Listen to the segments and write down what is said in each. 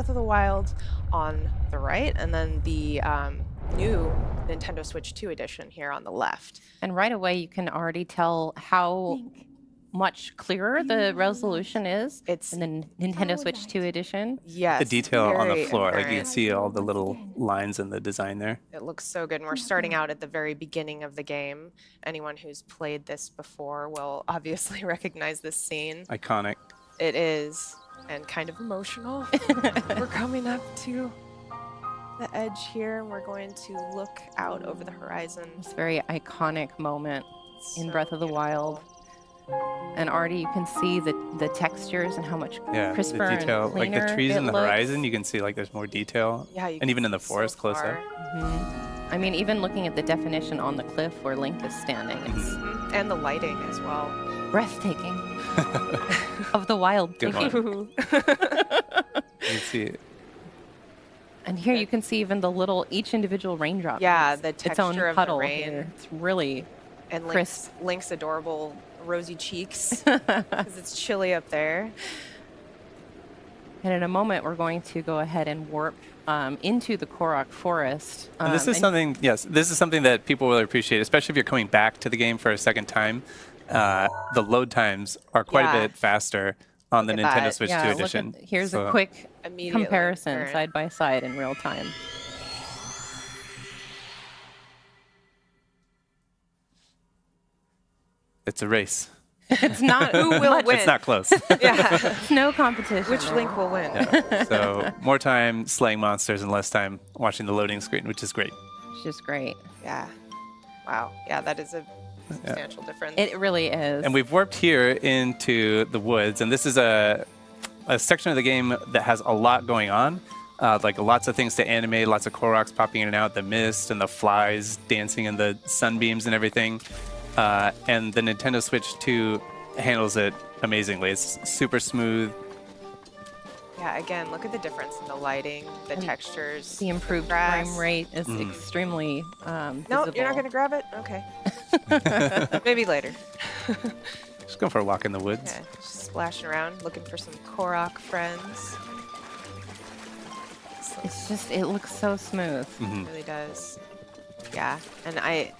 Breath of the Wild on the right, and then the new Nintendo Switch 2 edition here on the left. And right away, you can already tell how much clearer the resolution is It's in the Nintendo Switch 2 edition. yes, The detail on the very floor, like you apparent. can see all the little lines in the design there. It looks so good. And we're starting out at the very beginning of the game. Anyone who's played this before will obviously recognize this scene. Iconic. It is, and kind of emotional. We're coming up to the edge here, and we're going to look out over the horizon. This very iconic moment in So Breath of the Wild. And already you can see the textures and how much Yeah, crisper the detail, and like cleaner the trees it in the looks. horizon, you can see like there's more detail. Yeah, you And can even in see the forest so close far. up. I mean, even looking at the definition on the cliff where Link is standing, it's And the lighting as well. breathtaking. Of the wild. Good one. Ooh. You can see it. And here you can see even the little, each individual raindrop. Yeah, has the its own texture of the puddle rain. here. It's really And crisp. Link's adorable rosy cheeks because it's chilly up there. And in a moment, we're going to go ahead and warp into the Korok forest. And this is something, yes, this is something that people will appreciate, especially if you're coming back to the game for a second time. The load times are quite Yeah. a bit faster on the Look at Nintendo that. Switch 2 yeah, look edition. at, here's So a quick Immediately comparison apparent. side by side in real time. It's a race. It's not Who will win? It's not close. Yeah. It's no competition. Which Link will win? Yeah. So more time slaying monsters and less time watching the loading screen, which is great. It's just great. Yeah. Wow. Yeah, that is a substantial difference. It really is. And we've warped here into the woods, and this is a section of the game that has a lot going on. Like lots of things to animate, lots of Koroks popping in and out, the mist and the flies dancing in the sunbeams and everything. And the Nintendo Switch 2 handles it amazingly. It's super smooth. Yeah, again, look at the difference in the lighting, the And textures. the improved grass. frame rate is extremely No, visible. you're not going to grab it? Okay. Maybe later. Just go for a walk in the woods. Yeah, just splashing around, looking for some Korok friends. It's just, it looks so smooth. It really does. Yeah, and I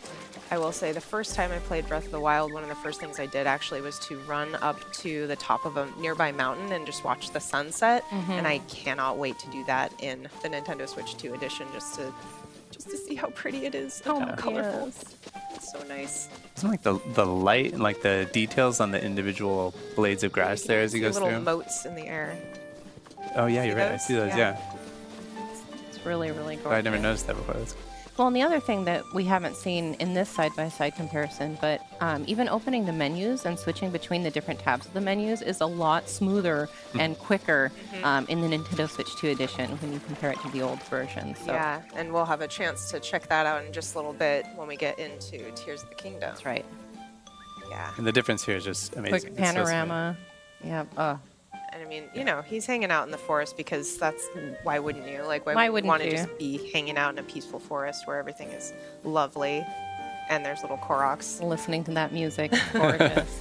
will say the first time I played Breath of the Wild, one of the first things I did actually was to run up to the top of a nearby mountain and just watch the sunset. And I cannot wait to do that in the Nintendo Switch 2 edition just to see how pretty it is and how colorful. Yes. It's so nice. Isn't like the light and like the details on the individual blades of grass there as he goes little through? motes in the air. Oh yeah, you're right. I those? see those. Yeah. Yeah. It's really, really gorgeous. I never noticed that before. That's Well, and the other thing that we haven't seen in this side-by-side comparison, but even opening the menus and switching between the different tabs of the menus is a lot smoother and quicker in the Nintendo Switch 2 edition when you compare it to the old version. So Yeah, and we'll have a chance to check that out in just a little bit when we get into Tears of the Kingdom. that's right. Yeah, And the difference here is just amazing. Quick It's so smooth. panorama. Yeah. and I mean, you know, he's hanging out in the forest because that's, why wouldn't you? Like, why Why wouldn't you want wouldn't to you? just be hanging out in a peaceful forest where everything is lovely and there's little Koroks? Listening to that music, it's gorgeous.